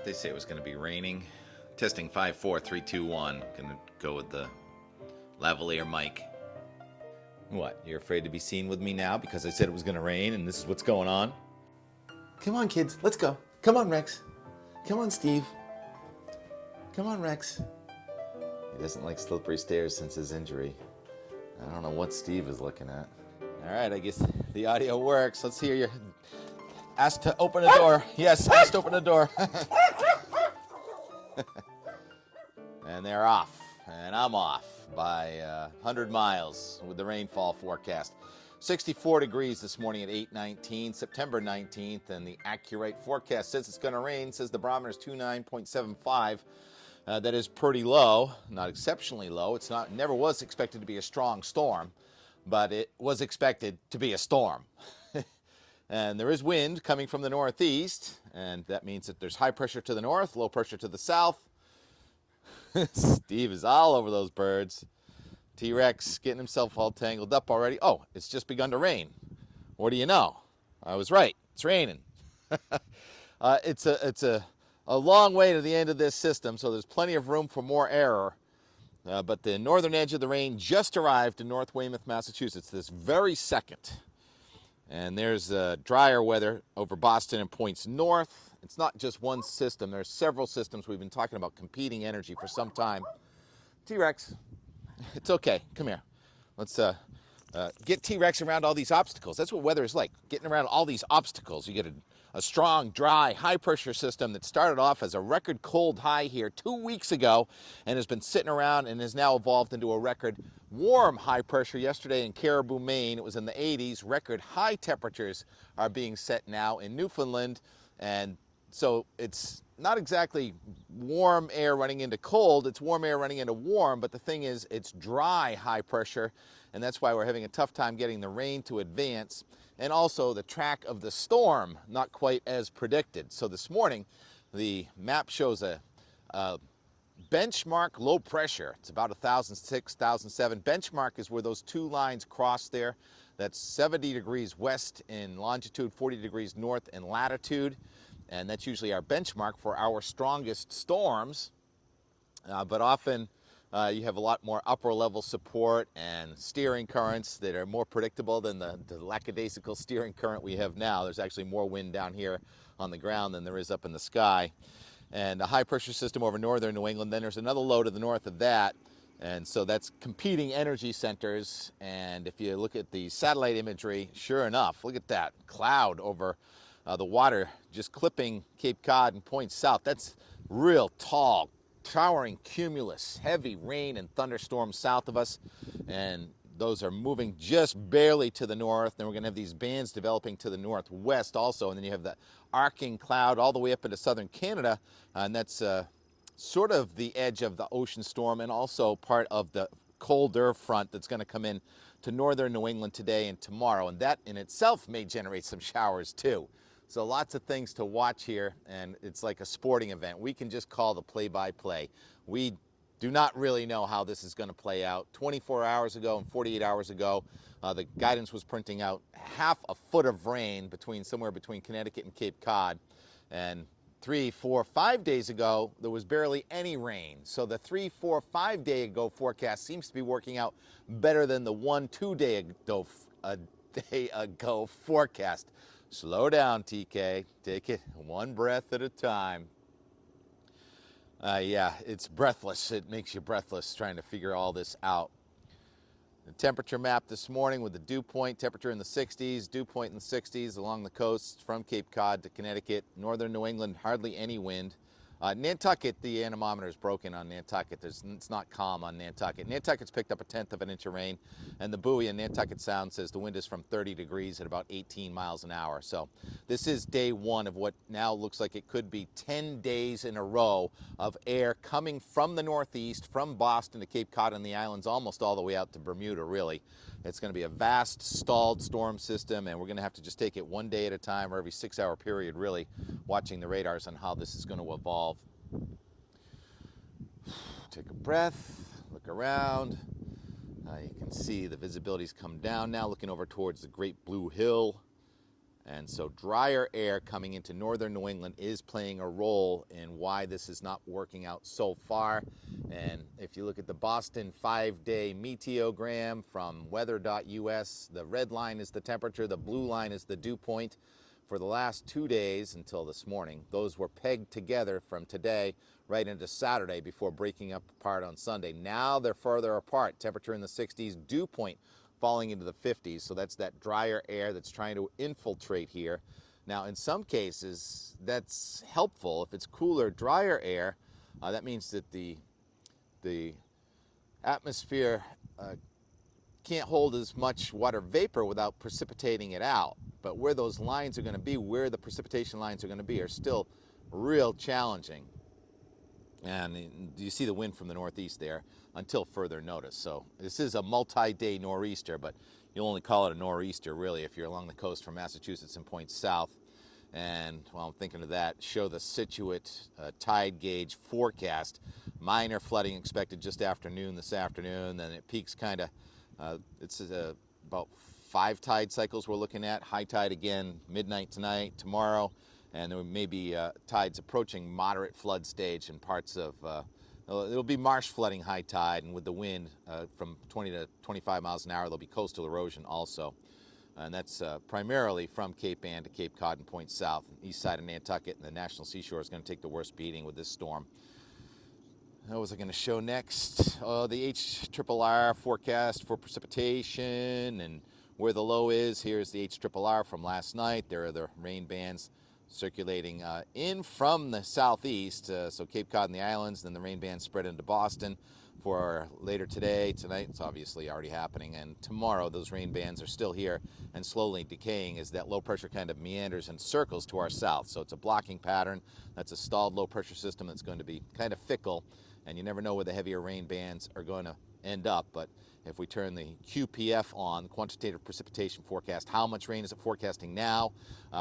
They say it was going to be raining. Testing 5, 4, 3, 2, 1. Going to go with the lavalier mic. What? You're afraid to be seen with me now because I said it was going to rain and this is what's going on? Come on, kids. Let's go. Come on, Rex. Come on, Steve. Come on, Rex. He doesn't like slippery stairs since his injury. I don't know what Steve is looking at. All right, I guess the audio works. Let's hear you. Ask to open a door. Yes, ask to open a door. And they're off. And I'm off by 100 miles with the rainfall forecast. 64 degrees this morning at 8:19, September 19th, and the accurate forecast says it's going to rain, says the barometer is 29.75. That is pretty low, not exceptionally low. It's not, never was expected to be a strong storm, but it was expected to be a storm. And there is wind coming from the northeast, and that means that there's high pressure to the north, low pressure to the south. Steve is all over those birds. T-Rex getting himself all tangled up already. Oh, it's just begun to rain. What do you know? I was right. It's raining. It's a long way to the end of this system, so there's plenty of room for more error. But the northern edge of the rain just arrived in North Weymouth, Massachusetts this very second. And there's drier weather over Boston and points north. It's not just one system. There's several systems. We've been talking about competing energy for some time. T-Rex, it's okay. Come here. Let's get T-Rex around all these obstacles. That's what weather is like, getting around all these obstacles. You get a strong, dry, high-pressure system that started off as a record cold high here 2 weeks ago and has been sitting around and has now evolved into a record warm high pressure. Yesterday in Caribou, Maine, it was in the 80s. Record high temperatures are being set now in Newfoundland, and so it's not exactly warm air running into cold, it's warm air running into warm, but the thing is it's dry high pressure, and that's why we're having a tough time getting the rain to advance, and also the track of the storm not quite as predicted. So this morning the map shows a benchmark low pressure. It's about 1,006, 1,007. Benchmark is where those two lines cross there. That's 70 degrees west in longitude, 40 degrees north in latitude. And that's usually our benchmark for our strongest storms. But often you have a lot more upper level support and steering currents that are more predictable than the lackadaisical steering current we have now. There's actually more wind down here on the ground than there is up in the sky. And a high pressure system over northern New England. Then there's another low to the north of that. And so that's competing energy centers. And if you look at the satellite imagery, sure enough, look at that cloud over the water just clipping Cape Cod and points south. That's real tall, towering cumulus, heavy rain and thunderstorms south of us. And those are moving just barely to the north. Then we're going to have these bands developing to the northwest also. And then you have the arcing cloud all the way up into southern Canada. And that's sort of the edge of the ocean storm and also part of the colder front that's going to come in to northern New England today and tomorrow. And that in itself may generate some showers too. So lots of things to watch here, and it's like a sporting event. We can just call the play-by-play. We do not really know how this is going to play out. 24 hours ago and 48 hours ago, the guidance was printing out half a foot of rain somewhere between Connecticut and Cape Cod. And 3, 4, 5 days ago, there was barely any rain. So the 3, 4, 5 day ago forecast seems to be working out better than the 1, 2 day ago forecast. Slow down, TK. Take it one breath at a time. Yeah, it's breathless. It makes you breathless trying to figure all this out. The temperature map this morning with the dew point, temperature in the 60s, dew point in the 60s along the coast from Cape Cod to Connecticut. Northern New England, hardly any wind. Nantucket, the anemometer is broken on Nantucket. It's not calm on Nantucket. Nantucket's picked up 1/10 of an inch of rain, and the buoy in Nantucket Sound says the wind is from 30 degrees at about 18 miles an hour. So this is day one of what now looks like it could be 10 days in a row of air coming from the northeast, from Boston to Cape Cod and the islands, almost all the way out to Bermuda, really. It's going to be a vast stalled storm system, and we're going to have to just take it one day at a time or every 6-hour period, really, watching the radars on how this is going to evolve. Take a breath, look around. You can see the visibility's come down now, looking over towards the Great Blue Hill. And so drier air coming into northern New England is playing a role in why this is not working out so far. And if you look at the Boston 5-day meteogram from weather.us, the red line is the temperature, the blue line is the dew point. For the last 2 days until this morning, those were pegged together from today right into Saturday before breaking up apart on Sunday. Now they're further apart, temperature in the 60s, dew point falling into the 50s, so that's that drier air that's trying to infiltrate here. Now, in some cases, that's helpful. If it's cooler, drier air, that means that the atmosphere can't hold as much water vapor without precipitating it out. But where those lines are going to be, where the precipitation lines are going to be, are still real challenging. And you see the wind from the northeast there until further notice. So this is a multi-day nor'easter, but you'll only call it a nor'easter really if you're along the coast from Massachusetts and points south. And while I'm thinking of that, show the Situate tide gauge forecast. Minor flooding expected just afternoon this afternoon. Then it peaks kind of, it's about 5 tide cycles we're looking at. High tide again midnight tonight, tomorrow. And there may be tides approaching moderate flood stage in parts of, it'll be marsh flooding high tide, and with the wind from 20 to 25 miles an hour, there'll be coastal erosion also. And that's primarily from Cape Ann to Cape Cod and points south. East side of Nantucket and the National Seashore is going to take the worst beating with this storm. What was I going to show next? The HRRR forecast for precipitation and where the low is. Here's the HRRR from last night. There are the rain bands circulating in from the southeast, so Cape Cod and the islands, then the rain bands spread into Boston for later today. Tonight it's obviously already happening, and tomorrow those rain bands are still here and slowly decaying as that low pressure kind of meanders and circles to our south. So it's a blocking pattern. That's a stalled low pressure system that's going to be kind of fickle, and you never know where the heavier rain bands are going to end up. But if we turn the QPF on, quantitative precipitation forecast, how much rain is it forecasting now?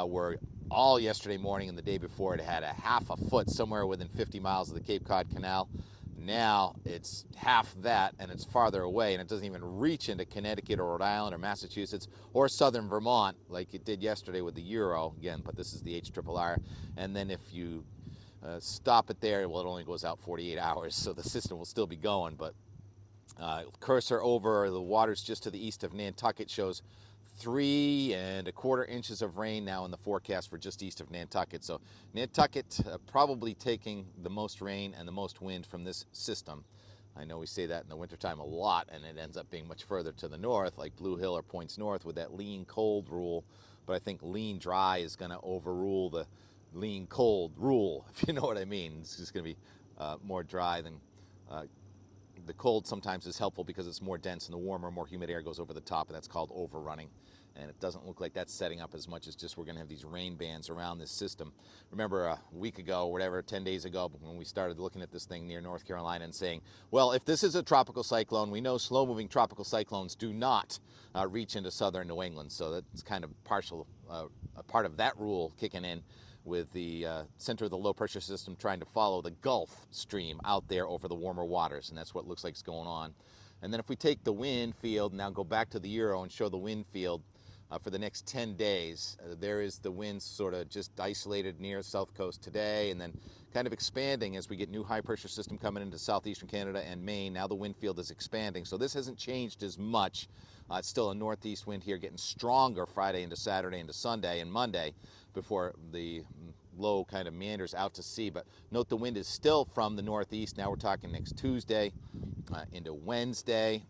We're all yesterday morning and the day before it had a half a foot somewhere within 50 miles of the Cape Cod Canal. Now it's half that, and it's farther away, and it doesn't even reach into Connecticut or Rhode Island or Massachusetts or southern Vermont like it did yesterday with the Euro. Again, but this is the HRRR. And then if you stop it there, well, it only goes out 48 hours, so the system will still be going, but cursor over the waters just to the east of Nantucket shows 3 1/4 inches of rain now in the forecast for just east of Nantucket. So Nantucket probably taking the most rain and the most wind from this system. I know we say that in the wintertime a lot, and it ends up being much further to the north, like Blue Hill or points north with that lean cold rule. But I think lean dry is going to overrule the lean cold rule, if you know what I mean. It's just going to be more dry than the cold sometimes is helpful because it's more dense, and the warmer, more humid air goes over the top, and that's called overrunning. And it doesn't look like that's setting up as much as just we're going to have these rain bands around this system. Remember a week ago, whatever, 10 days ago, when we started looking at this thing near North Carolina and saying, well, if this is a tropical cyclone, we know slow-moving tropical cyclones do not reach into southern New England. So that's kind of a part of that rule kicking in, with the center of the low pressure system trying to follow the Gulf Stream out there over the warmer waters, and that's what looks like is going on. And then if we take the wind field, now go back to the Euro and show the wind field for the next 10 days, there is the wind sort of just isolated near the south coast today, and then kind of expanding as we get new high pressure system coming into southeastern Canada and Maine. Now the wind field is expanding, so this hasn't changed as much. It's still a northeast wind here, getting stronger Friday into Saturday into Sunday and Monday before the low kind of meanders out to sea. But note the wind is still from the northeast. Now we're talking next Tuesday into Wednesday,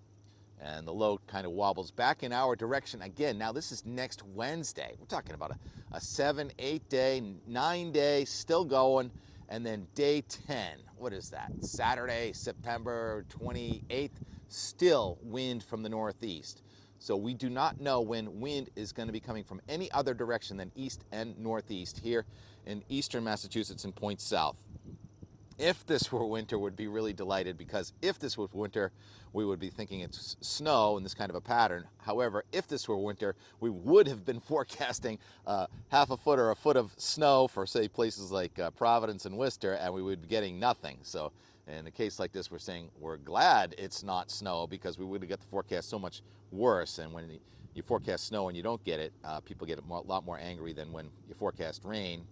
and the low kind of wobbles back in our direction again. Now this is next Wednesday. We're talking about a 7, 8 day, 9 day, still going, and then day 10. What is that? Saturday, September 28th, still wind from the northeast. So we do not know when wind is going to be coming from any other direction than east and northeast here in eastern Massachusetts and points south. If this were winter, would be really delighted, because if this was winter, we would be thinking it's snow and this kind of a pattern. However, if this were winter, we would have been forecasting half a foot or a foot of snow for, say, places like Providence and Worcester, and we would be getting nothing. So in a case like this, we're saying we're glad it's not snow, because we would have got the forecast so much worse. And when you forecast snow and you don't get it, people get a lot more angry than when you forecast rain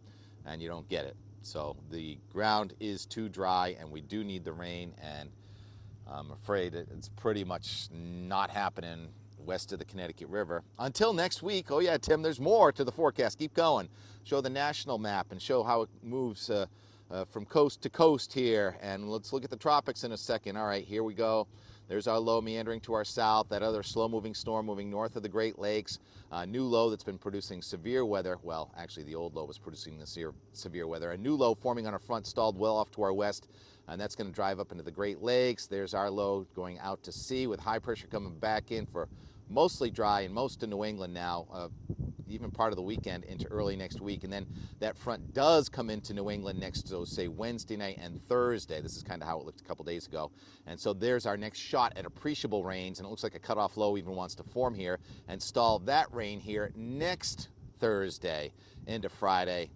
and you don't get it. So the ground is too dry and we do need the rain, and I'm afraid it's pretty much not happening west of the Connecticut River until next week. Oh yeah, Tim, there's more to the forecast. Keep going. Show the national map and show how it moves from coast to coast here. And let's look at the tropics in a second. All right, here we go. There's our low meandering to our south, that other slow-moving storm moving north of the Great Lakes. New low that's been producing severe weather. Well, actually, the old low was producing the severe weather. A new low forming on our front, stalled well off to our west, and that's going to drive up into the Great Lakes. There's our low going out to sea with high pressure coming back in for mostly dry and most of New England now, even part of the weekend into early next week. And then that front does come into New England next, so say Wednesday night and Thursday. This is kind of how it looked a couple days ago. And so there's our next shot at appreciable rains, and it looks like a cutoff low even wants to form here and stall that rain here next Thursday into Friday.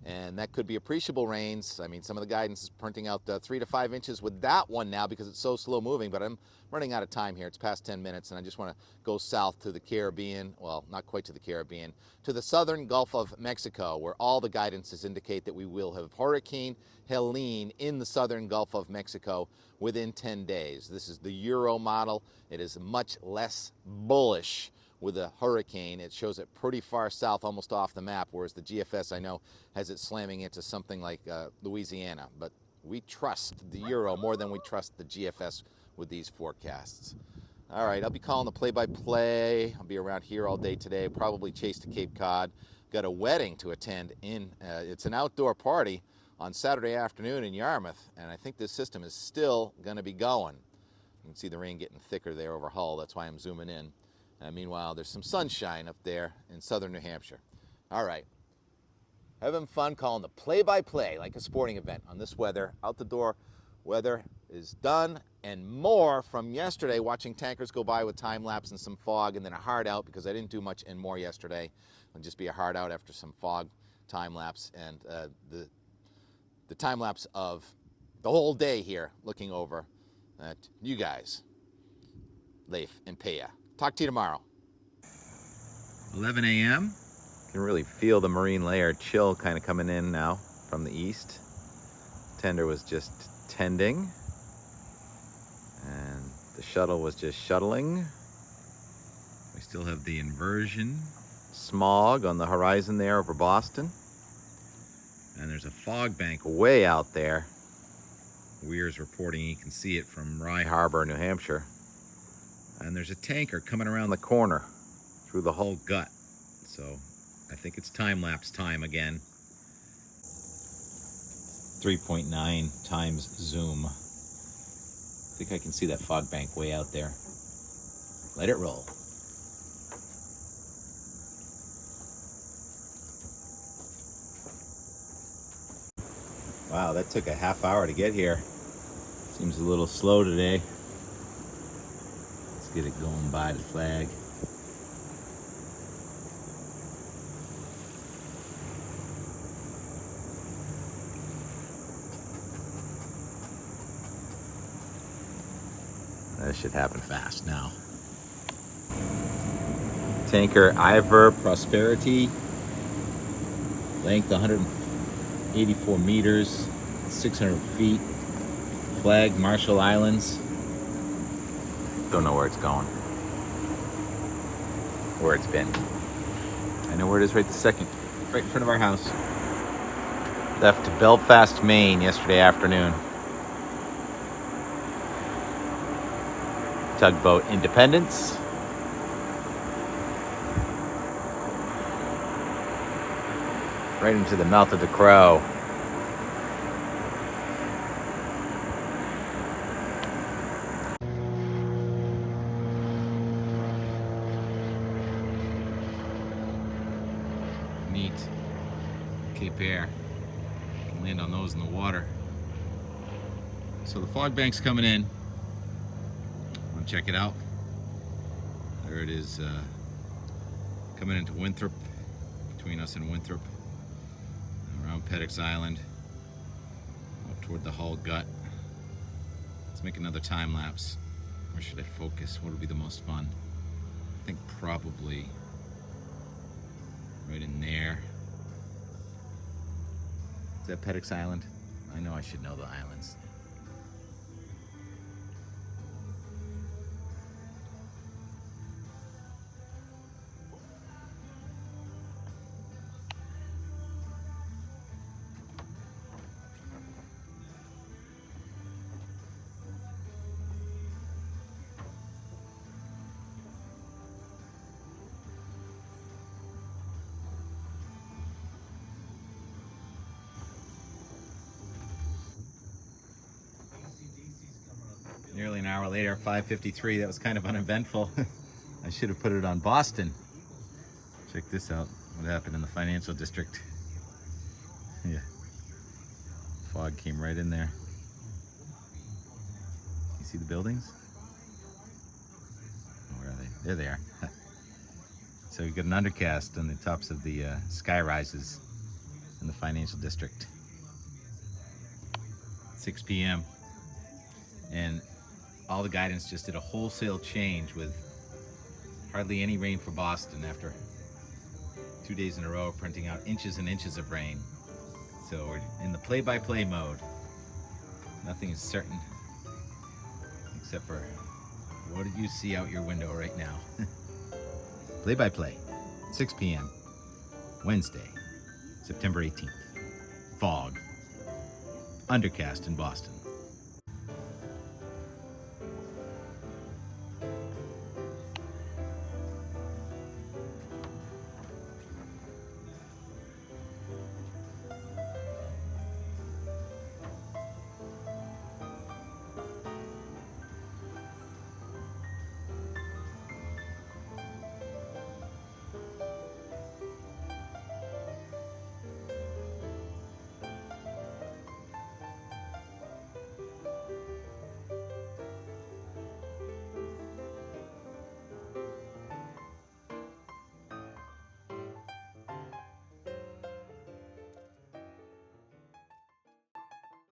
And that could be appreciable rains. I mean, some of the guidance is printing out 3 to 5 inches with that one now because it's so slow moving, but I'm running out of time here. It's past 10 minutes, and I just want to go south to the Caribbean. Well, not quite to the Caribbean, to the southern Gulf of Mexico, where all the guidances indicate that we will have Hurricane Helene in the southern Gulf of Mexico within 10 days. This is the Euro model. It is much less bullish with a hurricane. It shows it pretty far south, almost off the map, whereas the GFS, I know, has it slamming into something like Louisiana. But we trust the Euro more than we trust the GFS with these forecasts. All right, I'll be calling the play-by-play. I'll be around here all day today, probably chase to Cape Cod. Got a wedding to attend in, it's an outdoor party on Saturday afternoon in Yarmouth, and I think this system is still gonna be going. You can see the rain getting thicker there over Hull, that's why I'm zooming in. Meanwhile, there's some sunshine up there in southern New Hampshire. All right, having fun calling the play-by-play like a sporting event on this weather. Out the door weather is done, and more from yesterday, watching tankers go by with time lapse and some fog, and then a hard out because I didn't do much and more yesterday. It'll just be a hard out after some fog, time lapse, and the time lapse of the whole day here, looking over at you guys, Leif and Paya. Talk to you tomorrow. 11 a.m. You can really feel the marine layer chill kind of coming in now from the east. Tender was just tending, and the shuttle was just shuttling. We still have the inversion smog on the horizon there over Boston. And there's a fog bank way out there. Weir's reporting you can see it from Rye Harbor, New Hampshire. And there's a tanker coming around the corner through the whole gut. So I think it's time-lapse time again. 3.9 times zoom. I think I can see that fog bank way out there. Let it roll. Wow, that took a half hour to get here. Seems a little slow today. Get it going by the flag. That should happen fast now. Tanker Ivor Prosperity, length 184 meters, 600 feet, flag Marshall Islands. Don't know where it's going, where it's been. I know where it is right this second, right in front of our house. Left Belfast, Maine yesterday afternoon. Tugboat Independence. Right into the mouth of the Crow. Neat. Cape Air. You can land on those in the water. So the fog bank's coming in. Want to check it out? There it is, coming into Winthrop, between us and Winthrop, around Peddocks Island, up toward the Hull gut. Let's make another time lapse. Where should I focus? What would be the most fun? I think probably right in there. Is that Pettix Island? I know I should know the islands. Nearly an hour later, 5:53. That was kind of uneventful. I should have put it on Boston. Check this out. What happened in the financial district? Yeah. Fog came right in there. You see the buildings? Where are they? There they are. So we've got an undercast on the tops of the sky rises in the financial district. 6 p.m. And all the guidance just did a wholesale change with hardly any rain for Boston after 2 days in a row printing out inches and inches of rain. So we're in the play-by-play mode. Nothing is certain except for what did you see out your window right now? Play-by-play, 6 p.m. Wednesday, September 18th. Fog. Undercast in Boston.